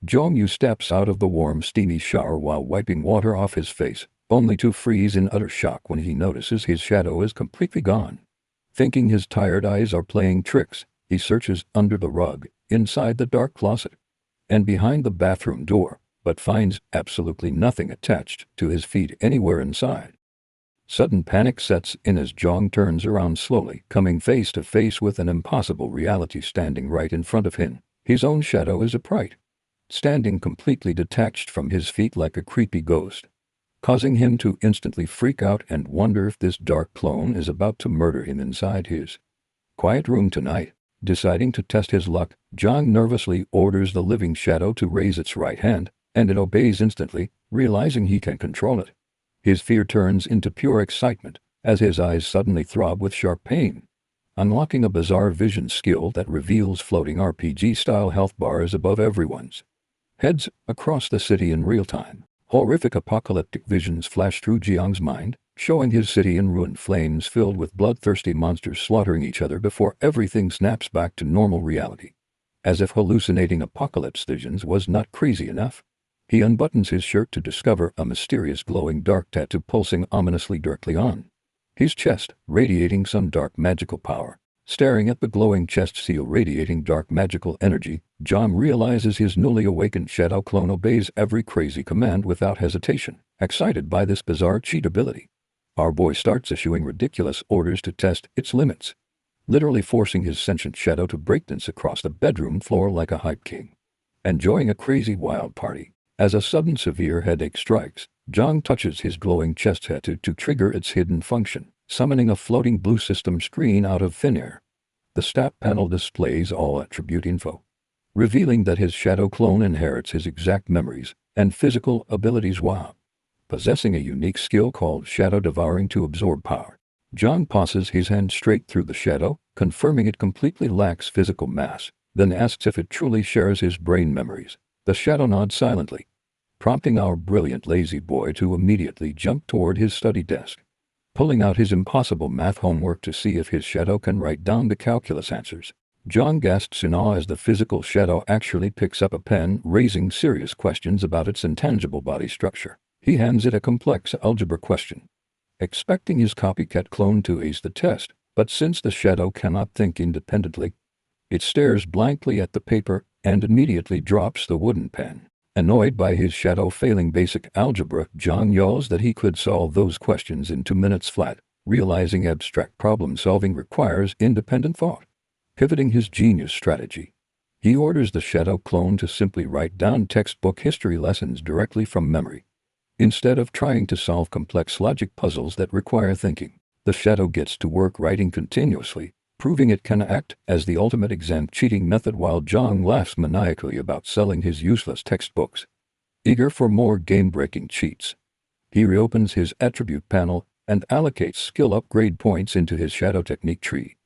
Jong-yu steps out of the warm steamy shower while wiping water off his face, only to freeze in utter shock when he notices his shadow is completely gone. Thinking his tired eyes are playing tricks, he searches under the rug, inside the dark closet, and behind the bathroom door, but finds absolutely nothing attached to his feet anywhere inside. Sudden panic sets in as Jong turns around slowly, coming face to face with an impossible reality standing right in front of him. His own shadow is upright, standing completely detached from his feet like a creepy ghost, causing him to instantly freak out and wonder if this dark clone is about to murder him inside his quiet room tonight. Deciding to test his luck, Jong nervously orders the living shadow to raise its right hand, and it obeys instantly, realizing he can control it. His fear turns into pure excitement, as his eyes suddenly throb with sharp pain. Unlocking a bizarre vision skill that reveals floating RPG-style health bars above everyone's heads across the city in real time. Horrific apocalyptic visions flash through Jiang's mind, showing his city in ruined flames filled with bloodthirsty monsters slaughtering each other before everything snaps back to normal reality. As if hallucinating apocalypse visions was not crazy enough, he unbuttons his shirt to discover a mysterious glowing dark tattoo pulsing ominously directly on his chest, radiating some dark magical power. Staring at the glowing chest seal radiating dark magical energy, Jong realizes his newly awakened shadow clone obeys every crazy command without hesitation. Excited by this bizarre cheat ability, our boy starts issuing ridiculous orders to test its limits, literally forcing his sentient shadow to breakdance across the bedroom floor like a hype king, enjoying a crazy wild party. As a sudden severe headache strikes, Jong touches his glowing chest tattoo to trigger its hidden function, summoning a floating blue system screen out of thin air. The stat panel displays all attribute info, revealing that his shadow clone inherits his exact memories and physical abilities while possessing a unique skill called shadow devouring to absorb power. Jong passes his hand straight through the shadow, confirming it completely lacks physical mass, then asks if it truly shares his brain memories. The shadow nods silently, prompting our brilliant lazy boy to immediately jump toward his study desk, pulling out his impossible math homework to see if his shadow can write down the calculus answers. Jong gasps in awe as the physical shadow actually picks up a pen, raising serious questions about its intangible body structure. He hands it a complex algebra question, expecting his copycat clone to ace the test, but since the shadow cannot think independently, it stares blankly at the paper and immediately drops the wooden pen. Annoyed by his shadow failing basic algebra, Jong yells that he could solve those questions in 2 minutes flat, realizing abstract problem-solving requires independent thought. Pivoting his genius strategy, he orders the shadow clone to simply write down textbook history lessons directly from memory, instead of trying to solve complex logic puzzles that require thinking. The shadow gets to work writing continuously, proving it can act as the ultimate exam cheating method while Jong laughs maniacally about selling his useless textbooks. Eager for more game-breaking cheats, he reopens his attribute panel and allocates skill upgrade points into his shadow technique tree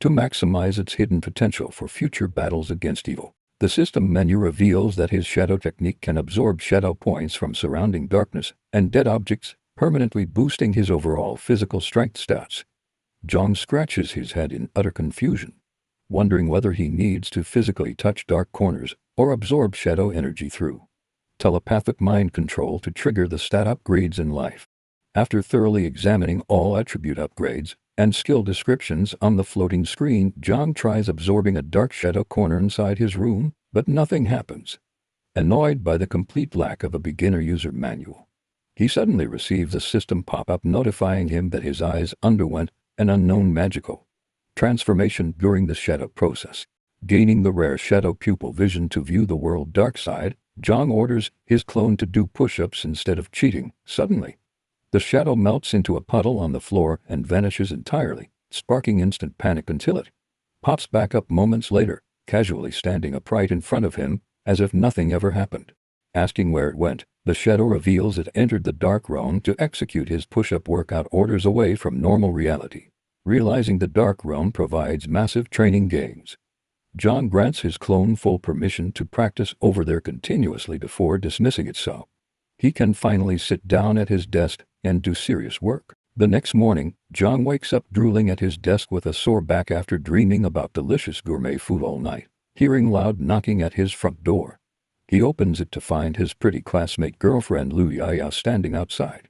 to maximize its hidden potential for future battles against evil. The system menu reveals that his shadow technique can absorb shadow points from surrounding darkness and dead objects, permanently boosting his overall physical strength stats. Jong scratches his head in utter confusion, wondering whether he needs to physically touch dark corners or absorb shadow energy through telepathic mind control to trigger the stat upgrades in life. After thoroughly examining all attribute upgrades and skill descriptions on the floating screen, Jong tries absorbing a dark shadow corner inside his room, but nothing happens. Annoyed by the complete lack of a beginner user manual, he suddenly receives a system pop-up notifying him that his eyes underwent an unknown magical transformation during the shadow process. Gaining the rare shadow pupil vision to view the world dark side, Jong orders his clone to do push-ups instead of cheating. Suddenly, the shadow melts into a puddle on the floor and vanishes entirely, sparking instant panic until it pops back up moments later, casually standing upright in front of him, as if nothing ever happened. Asking where it went, the shadow reveals it entered the dark realm to execute his push-up workout orders away from normal reality. Realizing the dark realm provides massive training gains, Jong grants his clone full permission to practice over there continuously before dismissing it so he can finally sit down at his desk and do serious work. The next morning, Jong wakes up drooling at his desk with a sore back after dreaming about delicious gourmet food all night. Hearing loud knocking at his front door, He opens it to find his pretty classmate girlfriend Lu Yaya standing outside.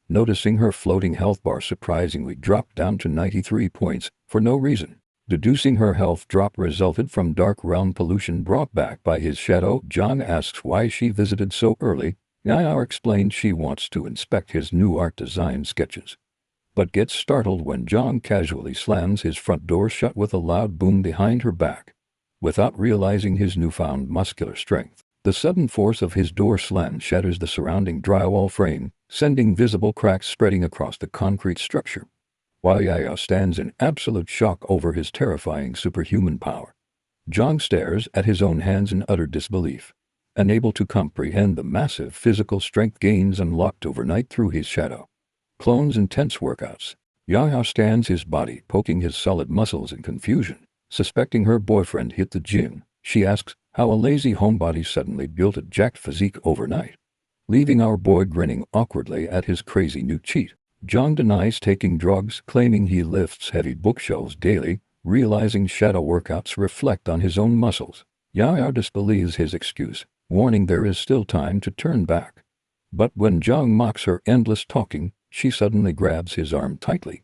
Noticing her floating health bar surprisingly dropped down to 93 points for no reason. Deducing her health drop resulted from dark realm pollution brought back by his shadow, John asks why she visited so early. Yaya explains she wants to inspect his new art design sketches, but gets startled when John casually slams his front door shut with a loud boom behind her back. Without realizing his newfound muscular strength, the sudden force of his door slam shatters the surrounding drywall frame, sending visible cracks spreading across the concrete structure. While Yaya stands in absolute shock over his terrifying superhuman power, John stares at his own hands in utter disbelief, unable to comprehend the massive physical strength gains unlocked overnight through his shadow clone's intense workouts. Yaya scans his body, poking his solid muscles in confusion. Suspecting her boyfriend hit the gym, she asks how a lazy homebody suddenly built a jacked physique overnight, leaving our boy grinning awkwardly at his crazy new cheat. John denies taking drugs, claiming he lifts heavy bookshelves daily, realizing shadow workouts reflect on his own muscles. Yaya disbelieves his excuse, warning there is still time to turn back. But when John mocks her endless talking, she suddenly grabs his arm tightly.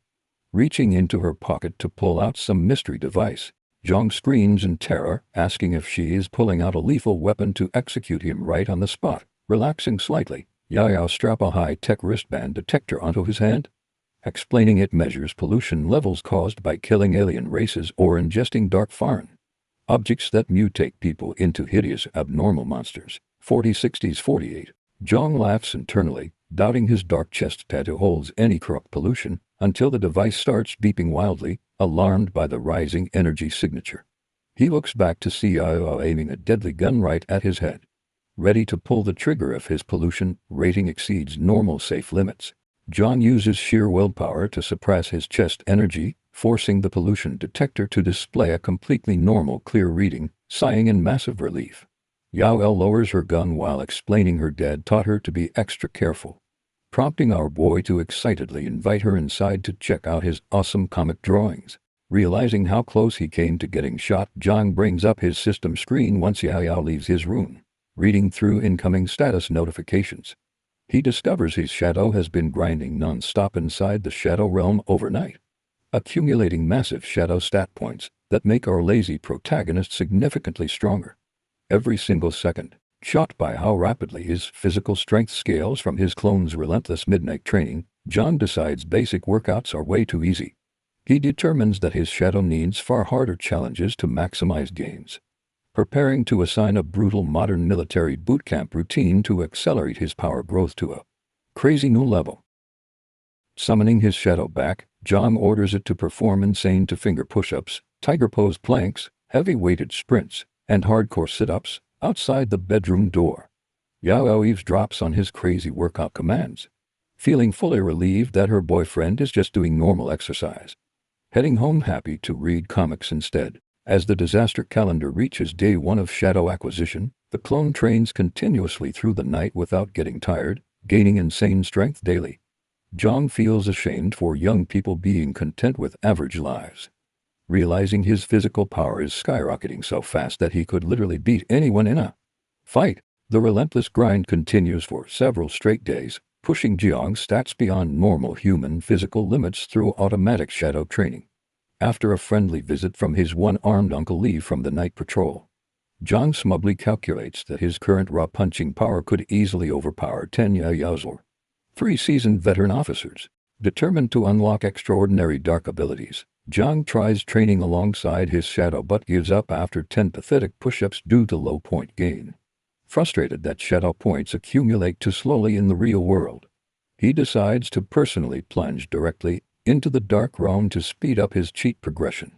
Reaching into her pocket to pull out some mystery device, John screams in terror, asking if she is pulling out a lethal weapon to execute him right on the spot. Relaxing slightly, Yaya straps a high-tech wristband detector onto his hand, explaining it measures pollution levels caused by killing alien races or ingesting dark foreign objects that mutate people into hideous abnormal monsters. 4060s 48. John laughs internally, doubting his dark chest tattoo holds any corrupt pollution, until the device starts beeping wildly, alarmed by the rising energy signature. He looks back to see Yaya aiming a deadly gun right at his head, ready to pull the trigger if his pollution rating exceeds normal safe limits. John uses sheer willpower to suppress his chest energy, forcing the pollution detector to display a completely normal clear reading, sighing in massive relief. Yahello lowers her gun while explaining her dad taught her to be extra careful, prompting our boy to excitedly invite her inside to check out his awesome comic drawings. Realizing how close he came to getting shot, John brings up his system screen once Yahello leaves his room. Reading through incoming status notifications, he discovers his shadow has been grinding non-stop inside the shadow realm overnight, accumulating massive shadow stat points that make our lazy protagonist significantly stronger every single second. Shocked by how rapidly his physical strength scales from his clone's relentless midnight training, John decides basic workouts are way too easy. He determines that his shadow needs far harder challenges to maximize gains, preparing to assign a brutal modern military bootcamp routine to accelerate his power growth to a crazy new level. Summoning his shadow back, John orders it to perform insane to-finger push-ups, tiger pose planks, heavy-weighted sprints, and hardcore sit-ups outside the bedroom door. Yahello eavesdrops on his crazy workout commands, feeling fully relieved that her boyfriend is just doing normal exercise. Heading home happy to read comics instead. As the disaster calendar reaches day 1 of shadow acquisition, the clone trains continuously through the night without getting tired, gaining insane strength daily. John feels ashamed for young people being content with average lives, realizing his physical power is skyrocketing so fast that he could literally beat anyone in a fight. The relentless grind continues for several straight days, pushing Jiang's stats beyond normal human physical limits through automatic shadow training. After a friendly visit from his one-armed Uncle Lee from the night patrol, John smugly calculates that his current raw punching power could easily overpower 10 Yayao's or 3 seasoned veteran officers. Determined to unlock extraordinary dark abilities, John tries training alongside his shadow but gives up after 10 pathetic push-ups due to low point gain. Frustrated that shadow points accumulate too slowly in the real world, he decides to personally plunge directly into the dark realm to speed up his cheat progression.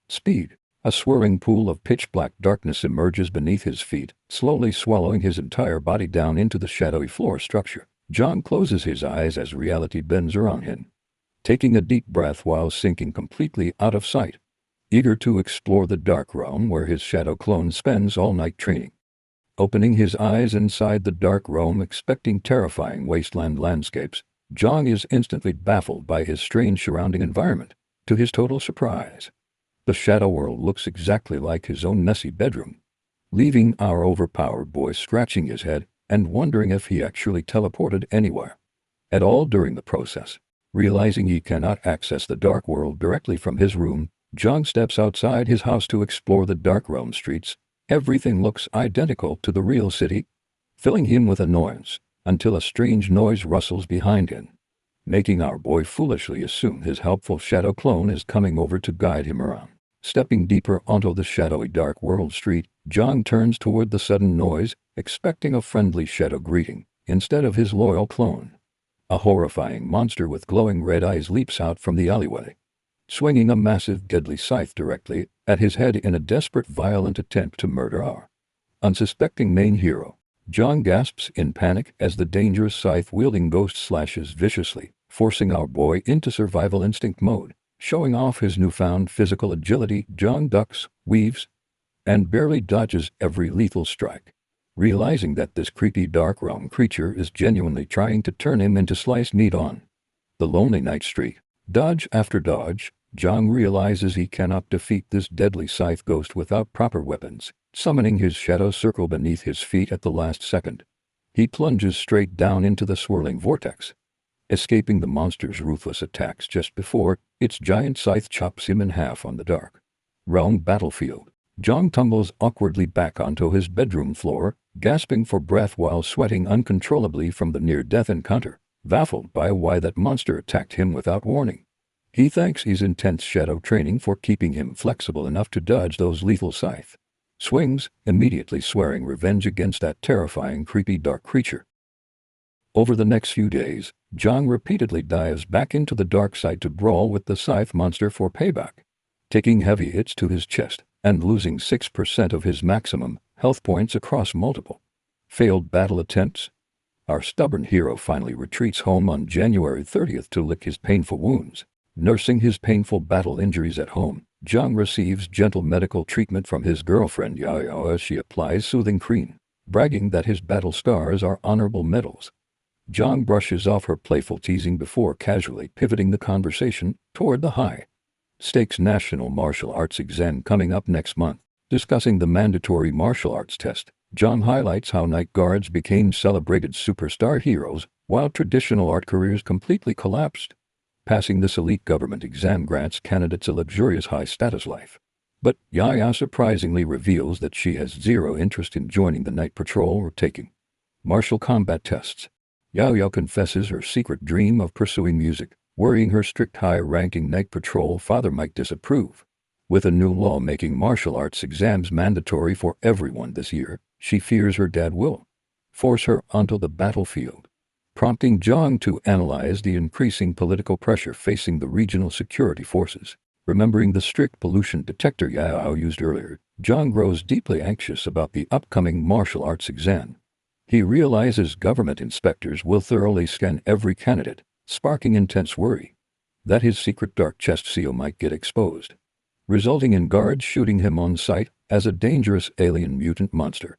Speed. A swirling pool of pitch-black darkness emerges beneath his feet, slowly swallowing his entire body down into the shadowy floor structure. John closes his eyes as reality bends around him, taking a deep breath while sinking completely out of sight, eager to explore the dark realm where his shadow clone spends all night training. Opening his eyes inside the dark realm expecting terrifying wasteland landscapes, John is instantly baffled by his strange surrounding environment. To his total surprise, the shadow world looks exactly like his own messy bedroom. leaving our overpowered boy scratching his head and wondering if he actually teleported anywhere at all during the process. Realizing he cannot access the dark world directly from his room, Jong steps outside his house to explore the dark realm streets. Everything looks identical to the real city, filling him with annoyance, until a strange noise rustles behind him, making our boy foolishly assume his helpful shadow clone is coming over to guide him around. Stepping deeper onto the shadowy dark world street, Jong turns toward the sudden noise, expecting a friendly shadow greeting, instead of his loyal clone. A horrifying monster with glowing red eyes leaps out from the alleyway, swinging a massive deadly scythe directly at his head in a desperate violent attempt to murder our unsuspecting main hero. Jong gasps in panic as the dangerous scythe-wielding ghost slashes viciously, forcing our boy into survival instinct mode. Showing off his newfound physical agility, Jong ducks, weaves, and barely dodges every lethal strike. Realizing that this creepy dark realm creature is genuinely trying to turn him into sliced meat on the lonely night street. Dodge after dodge, Jong realizes he cannot defeat this deadly scythe ghost without proper weapons. Summoning his shadow circle beneath his feet at the last second, he plunges straight down into the swirling vortex, escaping the monster's ruthless attacks just before its giant scythe chops him in half on the dark realm battlefield. Jong tumbles awkwardly back onto his bedroom floor, gasping for breath while sweating uncontrollably from the near-death encounter, baffled by why that monster attacked him without warning. He thanks his intense shadow training for keeping him flexible enough to dodge those lethal scythe swings, immediately swearing revenge against that terrifying creepy dark creature. Over the next few days, Jong repeatedly dives back into the dark side to brawl with the scythe monster for payback, taking heavy hits to his chest and losing 6% of his maximum health points across multiple failed battle attempts. Our stubborn hero finally retreats home on January 30th to lick his painful wounds. Nursing his painful battle injuries at home, Jong receives gentle medical treatment from his girlfriend Yahello as she applies soothing cream, bragging that his battle scars are honorable medals. Jong brushes off her playful teasing before casually pivoting the conversation toward the high-stakes national martial arts exam coming up next month. Discussing the mandatory martial arts test, Jong highlights how night guards became celebrated superstar heroes while traditional art careers completely collapsed. Passing this elite government exam grants candidates a luxurious high-status life. But Yaya surprisingly reveals that she has zero interest in joining the night patrol or taking martial combat tests. Yaya confesses her secret dream of pursuing music, worrying her strict high-ranking night patrol father might disapprove. With a new law making martial arts exams mandatory for everyone this year, she fears her dad will force her onto the battlefield, prompting Jong to analyze the increasing political pressure facing the regional security forces. Remembering the strict pollution detector Yao used earlier, Jong grows deeply anxious about the upcoming martial arts exam. He realizes government inspectors will thoroughly scan every candidate, sparking intense worry that his secret dark chest seal might get exposed, resulting in guards shooting him on sight as a dangerous alien mutant monster.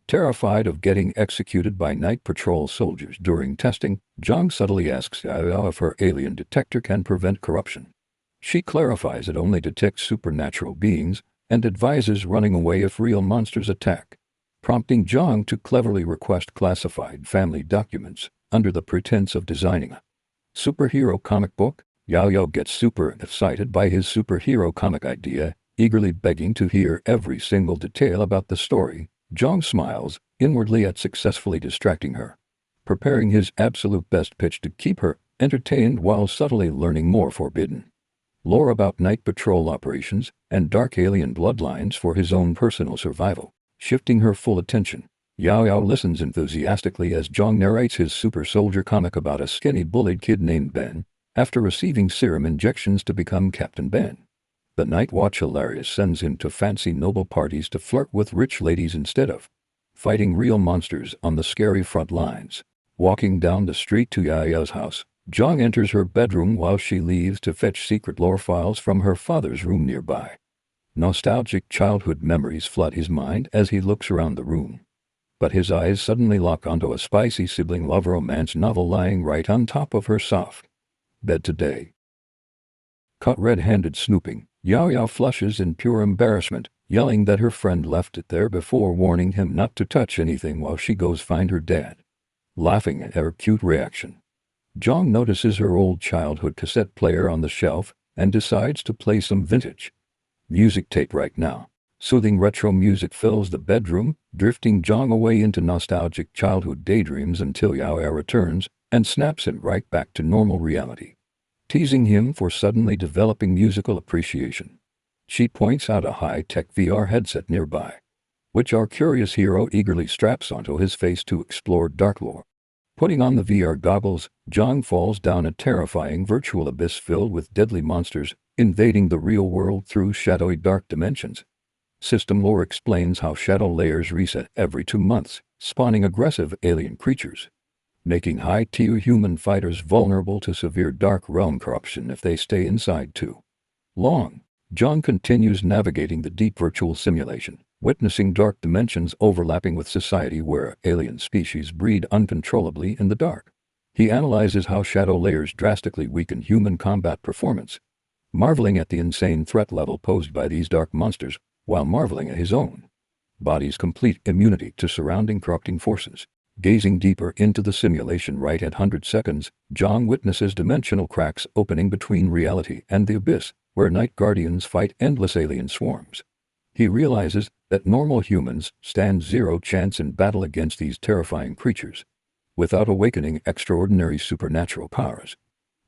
Terrified of getting executed by night patrol soldiers during testing, Jong subtly asks Yao if her alien detector can prevent corruption. She clarifies it only detects supernatural beings and advises running away if real monsters attack, prompting Jong to cleverly request classified family documents under the pretense of designing a superhero comic book. Yao gets super excited by his superhero comic idea, eagerly begging to hear every single detail about the story. Jong smiles inwardly at successfully distracting her, preparing his absolute best pitch to keep her entertained while subtly learning more forbidden lore about night patrol operations and dark alien bloodlines for his own personal survival. Shifting her full attention, Yao listens enthusiastically as Jong narrates his super soldier comic about a skinny bullied kid named Ben, after receiving serum injections to become Captain Ben. The Night Watch hilarious sends him to fancy noble parties to flirt with rich ladies instead of fighting real monsters on the scary front lines. Walking down the street to Yaya's house, Jong enters her bedroom while she leaves to fetch secret lore files from her father's room nearby. Nostalgic childhood memories flood his mind as he looks around the room, but his eyes suddenly lock onto a spicy sibling love romance novel lying right on top of her soft bed today. Caught red-handed snooping, Yao flushes in pure embarrassment, yelling that her friend left it there before warning him not to touch anything while she goes find her dad. Laughing at her cute reaction, Jong notices her old childhood cassette player on the shelf and decides to play some vintage music tape right now. Soothing retro music fills the bedroom, drifting Jong away into nostalgic childhood daydreams until Yaoya returns and snaps him right back to normal reality, teasing him for suddenly developing musical appreciation. She points out a high-tech VR headset nearby, which our curious hero eagerly straps onto his face to explore dark lore. Putting on the VR goggles, Jong falls down a terrifying virtual abyss filled with deadly monsters invading the real world through shadowy dark dimensions. System lore explains how shadow layers reset every 2 months, spawning aggressive alien creatures, making high-tier human fighters vulnerable to severe dark realm corruption if they stay inside too long. Jong continues navigating the deep virtual simulation, witnessing dark dimensions overlapping with society where alien species breed uncontrollably in the dark. He analyzes how shadow layers drastically weaken human combat performance, marveling at the insane threat level posed by these dark monsters, while marveling at his own body's complete immunity to surrounding corrupting forces. Gazing deeper into the simulation right at 100 seconds, Jong witnesses dimensional cracks opening between reality and the abyss, where night guardians fight endless alien swarms. He realizes that normal humans stand zero chance in battle against these terrifying creatures, without awakening extraordinary supernatural powers,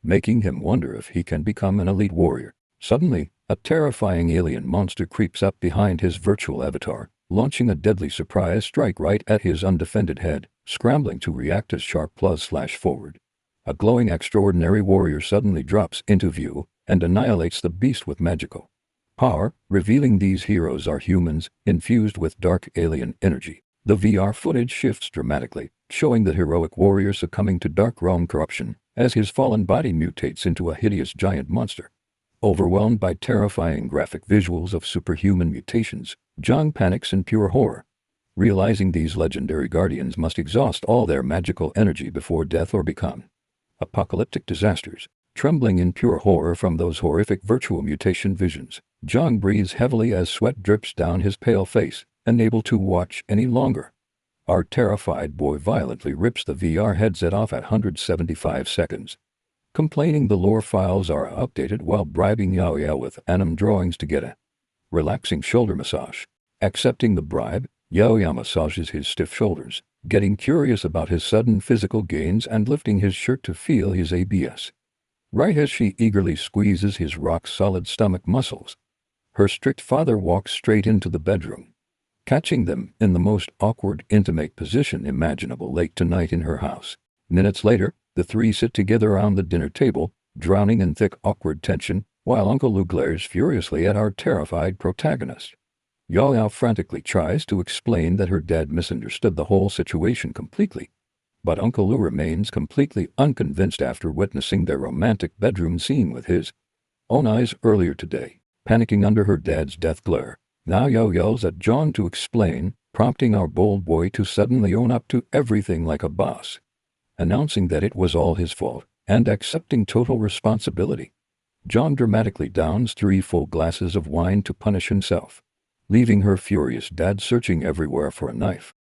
making him wonder if he can become an elite warrior. Suddenly, a terrifying alien monster creeps up behind his virtual avatar, launching a deadly surprise strike right at his undefended head. Scrambling to react as sharp +/forward, a glowing extraordinary warrior suddenly drops into view and annihilates the beast with magical power, revealing these heroes are humans infused with dark alien energy. The VR footage shifts dramatically, showing the heroic warrior succumbing to dark realm corruption as his fallen body mutates into a hideous giant monster. Overwhelmed by terrifying graphic visuals of superhuman mutations, Jong panics in pure horror, realizing these legendary guardians must exhaust all their magical energy before death or become apocalyptic disasters. Trembling in pure horror from those horrific virtual mutation visions, Jong breathes heavily as sweat drips down his pale face, unable to watch any longer. Our terrified boy violently rips the VR headset off at 175 seconds, complaining the lore files are updated while bribing Yaoya with anime drawings to get a relaxing shoulder massage. Accepting the bribe, Yaoya massages his stiff shoulders, getting curious about his sudden physical gains and lifting his shirt to feel his abs. Right as she eagerly squeezes his rock-solid stomach muscles, her strict father walks straight into the bedroom, catching them in the most awkward intimate position imaginable late tonight in her house. Minutes later, the three sit together around the dinner table, drowning in thick awkward tension, while Uncle Lou glares furiously at our terrified protagonist. Yaoya frantically tries to explain that her dad misunderstood the whole situation completely, but Uncle Lou remains completely unconvinced after witnessing their romantic bedroom scene with his own eyes earlier today. Panicking under her dad's death glare, Yaoya yells at John to explain, prompting our bold boy to suddenly own up to everything like a boss, announcing that it was all his fault and accepting total responsibility. John dramatically downs 3 full glasses of wine to punish himself, leaving her furious dad searching everywhere for a knife.